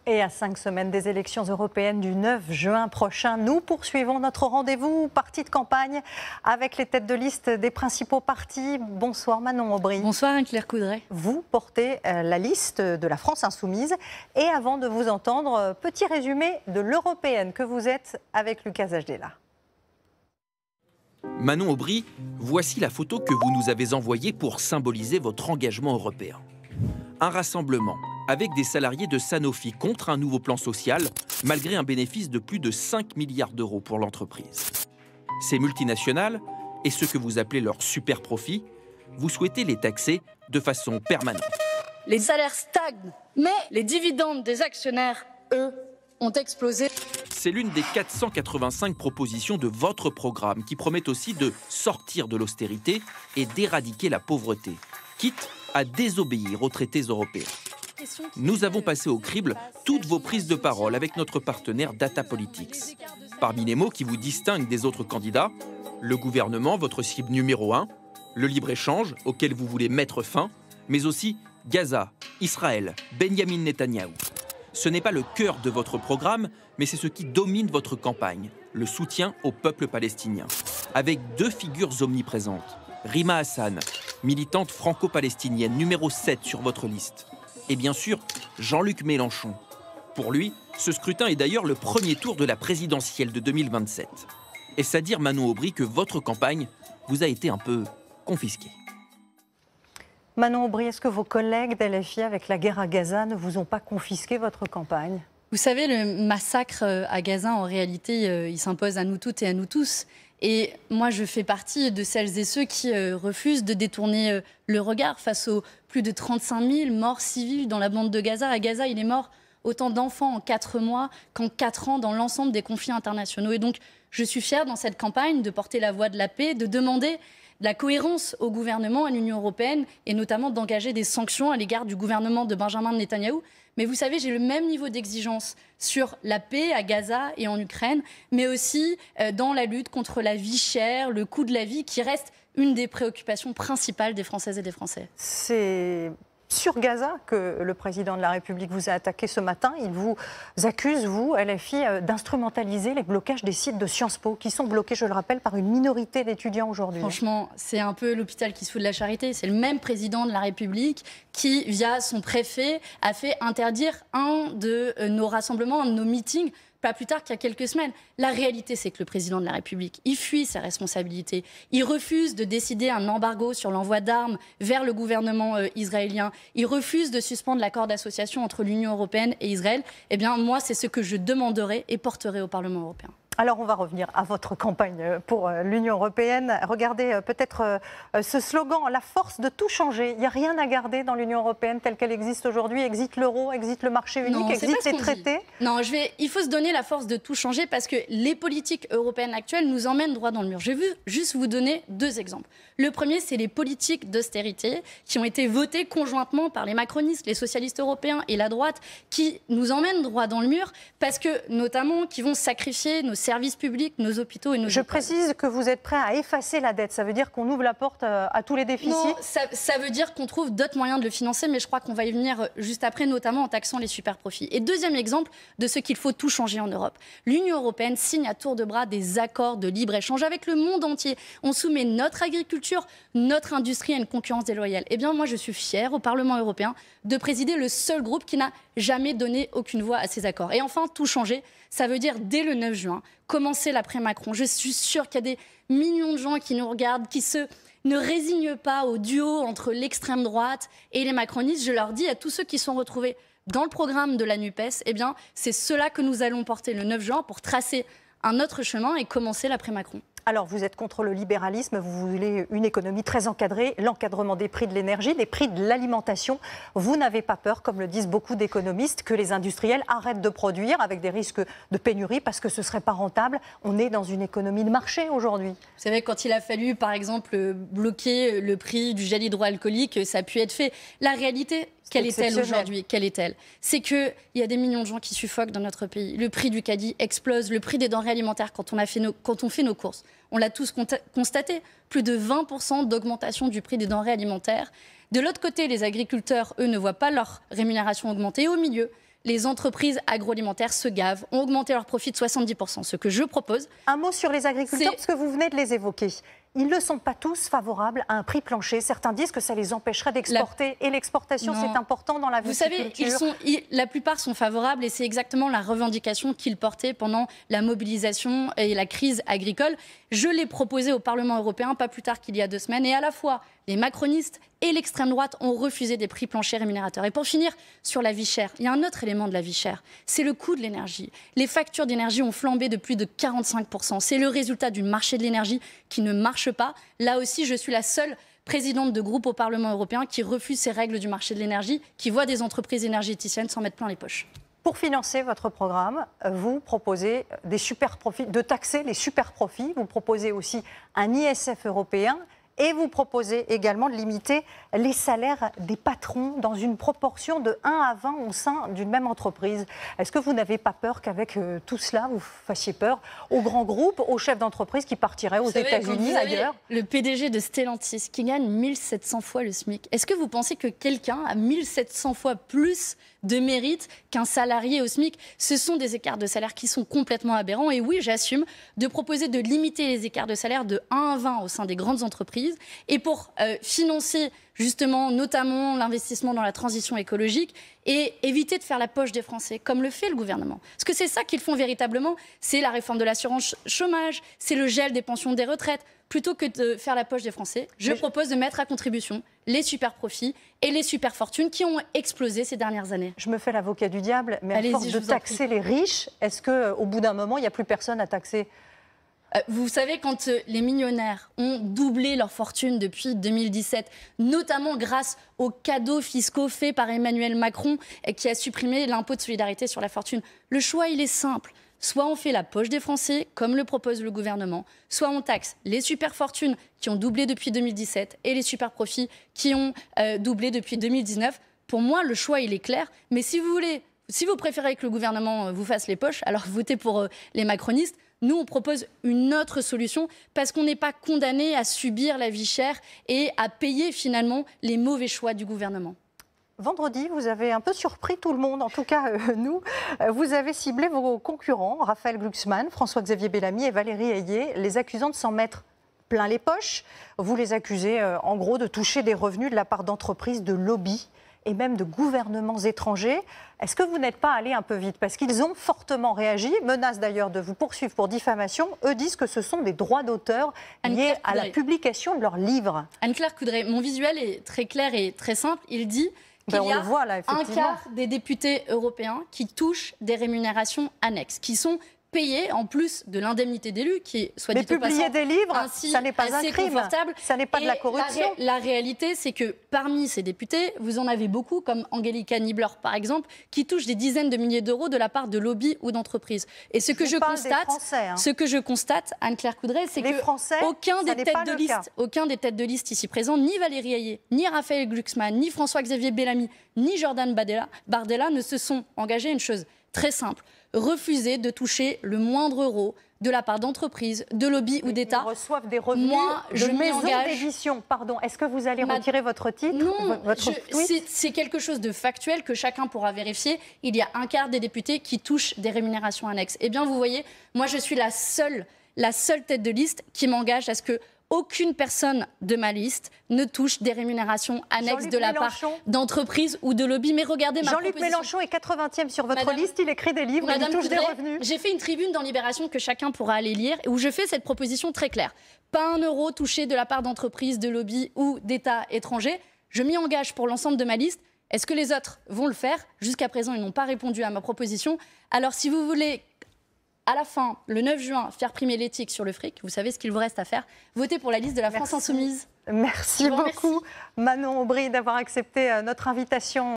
Et à 5 semaines des élections européennes du 9 juin prochain, nous poursuivons notre rendez-vous parti de campagne avec les têtes de liste des principaux partis. Bonsoir Manon Aubry. Bonsoir Anne-Claire Coudray. Vous portez la liste de la France Insoumise. Et avant de vous entendre, petit résumé de l'européenne que vous êtes avec Lucas Ajdela. Manon Aubry, voici la photo que vous nous avez envoyée pour symboliser votre engagement européen. Un rassemblement avec des salariés de Sanofi contre un nouveau plan social, malgré un bénéfice de plus de 5 milliards d'euros pour l'entreprise. Ces multinationales, et ce que vous appelez leurs super profits, vous souhaitez les taxer de façon permanente. Les salaires stagnent, mais les dividendes des actionnaires, eux, ont explosé. C'est l'une des 485 propositions de votre programme qui promettent aussi de sortir de l'austérité et d'éradiquer la pauvreté, quitte à désobéir aux traités européens. Nous avons passé au crible toutes vos prises de parole avec notre partenaire Data Politics. Parmi les mots qui vous distinguent des autres candidats, le gouvernement, votre cible numéro 1, le libre-échange auquel vous voulez mettre fin, mais aussi Gaza, Israël, Benyamin Netanyahou. Ce n'est pas le cœur de votre programme, mais c'est ce qui domine votre campagne, le soutien au peuple palestinien. Avec deux figures omniprésentes. Rima Hassan, militante franco-palestinienne numéro 7 sur votre liste. Et bien sûr, Jean-Luc Mélenchon. Pour lui, ce scrutin est d'ailleurs le premier tour de la présidentielle de 2027. Est-ce à dire, Manon Aubry, que votre campagne vous a été un peu confisquée? Manon Aubry, est-ce que vos collègues d'LFI avec la guerre à Gaza ne vous ont pas confisqué votre campagne? Vous savez, le massacre à Gaza, en réalité, il s'impose à nous toutes et à nous tous. Et moi, je fais partie de celles et ceux qui refusent de détourner le regard face aux plus de 35 000 morts civiles dans la bande de Gaza. À Gaza, il est mort autant d'enfants en 4 mois qu'en 4 ans dans l'ensemble des conflits internationaux. Et donc, je suis fière dans cette campagne de porter la voix de la paix, de demander de la cohérence au gouvernement, à l'Union européenne, et notamment d'engager des sanctions à l'égard du gouvernement de Benjamin Netanyahou. Mais vous savez, j'ai le même niveau d'exigence sur la paix à Gaza et en Ukraine, mais aussi dans la lutte contre la vie chère, le coût de la vie, qui reste une des préoccupations principales des Françaises et des Français. C'est sur Gaza que le président de la République vous a attaqué ce matin. Il vous accuse, vous, LFI, d'instrumentaliser les blocages des sites de Sciences Po, qui sont bloqués, je le rappelle, par une minorité d'étudiants aujourd'hui. Franchement, c'est un peu l'hôpital qui se fout de la charité. C'est le même président de la République qui, via son préfet, a fait interdire un de nos rassemblements, un de nos meetings, pas plus tard qu'il y a quelques semaines. La réalité, c'est que le président de la République, il fuit ses responsabilités. Il refuse de décider un embargo sur l'envoi d'armes vers le gouvernement israélien. Il refuse de suspendre l'accord d'association entre l'Union européenne et Israël. Eh bien, moi, c'est ce que je demanderai et porterai au Parlement européen. Alors, on va revenir à votre campagne pour l'Union européenne. Regardez peut-être ce slogan, la force de tout changer. Il n'y a rien à garder dans l'Union européenne telle qu'elle existe aujourd'hui. Existe l'euro, existe le marché unique, non, existe les traités. Non, il faut se donner la force de tout changer parce que les politiques européennes actuelles nous emmènent droit dans le mur. Je vais juste vous donner 2 exemples. Le premier, c'est les politiques d'austérité qui ont été votées conjointement par les macronistes, les socialistes européens et la droite, qui nous emmènent droit dans le mur parce que, notamment, qui vont sacrifier nos services publics, nos hôpitaux et nos... Je précise que vous êtes prêt à effacer la dette. Ça veut dire qu'on ouvre la porte à tous les déficits? Non, ça veut dire qu'on trouve d'autres moyens de le financer, mais je crois qu'on va y venir juste après, notamment en taxant les super profits. Et deuxième exemple de ce qu'il faut tout changer en Europe. L'Union européenne signe à tour de bras des accords de libre-échange avec le monde entier. On soumet notre agriculture, notre industrie à une concurrence déloyale. Eh bien, moi, je suis fière au Parlement européen de présider le seul groupe qui n'a jamais donné aucune voix à ces accords. Et enfin, tout changer, ça veut dire dès le 9 juin, commencer l'après-Macron. Je suis sûre qu'il y a des millions de gens qui nous regardent, qui ne résignent pas au duo entre l'extrême droite et les macronistes. Je leur dis à tous ceux qui sont retrouvés dans le programme de la NUPES, eh bien, c'est cela que nous allons porter le 9 juin pour tracer un autre chemin et commencer l'après-Macron. Alors, vous êtes contre le libéralisme, vous voulez une économie très encadrée, l'encadrement des prix de l'énergie, des prix de l'alimentation. Vous n'avez pas peur, comme le disent beaucoup d'économistes, que les industriels arrêtent de produire avec des risques de pénurie parce que ce ne serait pas rentable. On est dans une économie de marché aujourd'hui. Vous savez, quand il a fallu, par exemple, bloquer le prix du gel hydroalcoolique, ça a pu être fait. La réalité, quelle est-elle aujourd'hui? Quelle est-elle? C'est qu'il y a des millions de gens qui suffoquent dans notre pays. Le prix du caddie explose, le prix des denrées alimentaires quand on fait nos courses. On l'a tous constaté, plus de 20% d'augmentation du prix des denrées alimentaires. De l'autre côté, les agriculteurs, eux, ne voient pas leur rémunération augmenter. Et au milieu, les entreprises agroalimentaires se gavent, ont augmenté leurs profits de 70%. Ce que je propose... Un mot sur les agriculteurs, parce que vous venez de les évoquer. Ils ne sont pas tous favorables à un prix plancher. Certains disent que ça les empêcherait d'exporter. Et l'exportation, c'est important dans la viticulture. Vous savez, la plupart sont favorables et c'est exactement la revendication qu'ils portaient pendant la mobilisation et la crise agricole. Je l'ai proposé au Parlement européen, pas plus tard qu'il y a 2 semaines. Et à la fois, les macronistes et l'extrême droite ont refusé des prix planchers rémunérateurs. Et pour finir, sur la vie chère, il y a un autre élément de la vie chère, c'est le coût de l'énergie. Les factures d'énergie ont flambé de plus de 45%. C'est le résultat du marché de l'énergie qui ne marche pas. Là aussi, je suis la seule présidente de groupe au Parlement européen qui refuse ces règles du marché de l'énergie, qui voit des entreprises énergéticiennes s'en mettre plein les poches. Pour financer votre programme, vous proposez des super profits, de taxer les super profits. Vous proposez aussi un ISF européen. Et vous proposez également de limiter les salaires des patrons dans une proportion de 1 à 20 au sein d'une même entreprise. Est-ce que vous n'avez pas peur qu'avec tout cela, vous fassiez peur aux grands groupes, aux chefs d'entreprise qui partiraient aux États-Unis, ailleurs? Le PDG de Stellantis qui gagne 1700 fois le SMIC. Est-ce que vous pensez que quelqu'un a 1700 fois plus de mérite qu'un salarié au SMIC? Ce sont des écarts de salaire qui sont complètement aberrants. Et oui, j'assume de proposer de limiter les écarts de salaire de 1 à 20 au sein des grandes entreprises. Et pour financer justement notamment l'investissement dans la transition écologique et éviter de faire la poche des Français, comme le fait le gouvernement. Parce que c'est ça qu'ils font véritablement, c'est la réforme de l'assurance chômage, c'est le gel des pensions des retraites. Plutôt que de faire la poche des Français, je propose de mettre à contribution les super profits et les super fortunes qui ont explosé ces dernières années. Je me fais l'avocat du diable, mais à force de taxer les riches, est-ce qu'au bout d'un moment, il n'y a plus personne à taxer ? Vous savez, quand les millionnaires ont doublé leur fortune depuis 2017, notamment grâce aux cadeaux fiscaux faits par Emmanuel Macron, qui a supprimé l'impôt de solidarité sur la fortune, le choix, il est simple. Soit on fait la poche des Français, comme le propose le gouvernement, soit on taxe les super fortunes qui ont doublé depuis 2017 et les super profits qui ont doublé depuis 2019. Pour moi, le choix, il est clair. Mais si vous préférez que le gouvernement vous fasse les poches, alors votez pour les macronistes. Nous, on propose une autre solution parce qu'on n'est pas condamné à subir la vie chère et à payer finalement les mauvais choix du gouvernement. Vendredi, vous avez un peu surpris tout le monde, en tout cas nous. Vous avez ciblé vos concurrents, Raphaël Glucksmann, François-Xavier Bellamy et Valérie Ayé, les accusant de s'en mettre plein les poches. Vous les accusez en gros de toucher des revenus de la part d'entreprises, de lobbies et même de gouvernements étrangers. Est-ce que vous n'êtes pas allé un peu vite? Parce qu'ils ont fortement réagi, menacent d'ailleurs de vous poursuivre pour diffamation. Eux disent que ce sont des droits d'auteur liés à la publication de leurs livres. Anne-Claire Coudray, mon visuel est très clair et très simple. Il dit qu'il y a un quart des députés européens qui touchent des rémunérations annexes, qui sont payés en plus de l'indemnité d'élu, qui est, soit dit au passant, publier des livres, ça n'est pas un crime, confortable. Ça n'est pas de la corruption. La réalité, c'est que parmi ces députés, vous en avez beaucoup, comme Angelika Niebler par exemple, qui touchent des dizaines de milliers d'euros de la part de lobbies ou d'entreprises. Et ce que je constate, Anne-Claire Coudray, c'est que aucun des têtes de liste ici présents, ni Valérie Ayé, ni Raphaël Glucksmann, ni François-Xavier Bellamy, ni Jordan Bardella ne se sont engagés à une chose très simple: refuser de toucher le moindre euro de la part d'entreprises, de lobbies ou d'États. Ils reçoivent des revenus de maisons d'édition. Pardon, est-ce que vous allez retirer votre titre? Non, c'est quelque chose de factuel que chacun pourra vérifier. Il y a un quart des députés qui touchent des rémunérations annexes. Eh bien, vous voyez, moi, je suis la seule tête de liste qui m'engage à ce que aucune personne de ma liste ne touche des rémunérations annexes de la part d'entreprises ou de lobbies. Mais regardez ma proposition. Jean-Luc Mélenchon est 80e sur votre liste, il écrit des livres, il touche des revenus. J'ai fait une tribune dans Libération que chacun pourra aller lire, où je fais cette proposition très claire. Pas un euro touché de la part d'entreprises, de lobbies ou d'États étrangers. Je m'y engage pour l'ensemble de ma liste. Est-ce que les autres vont le faire? Jusqu'à présent, ils n'ont pas répondu à ma proposition. Alors si vous voulez, à la fin, le 9 juin, faire primer l'éthique sur le fric, vous savez ce qu'il vous reste à faire. Votez pour la liste de la France Insoumise. Merci beaucoup, Manon Aubry, d'avoir accepté notre invitation.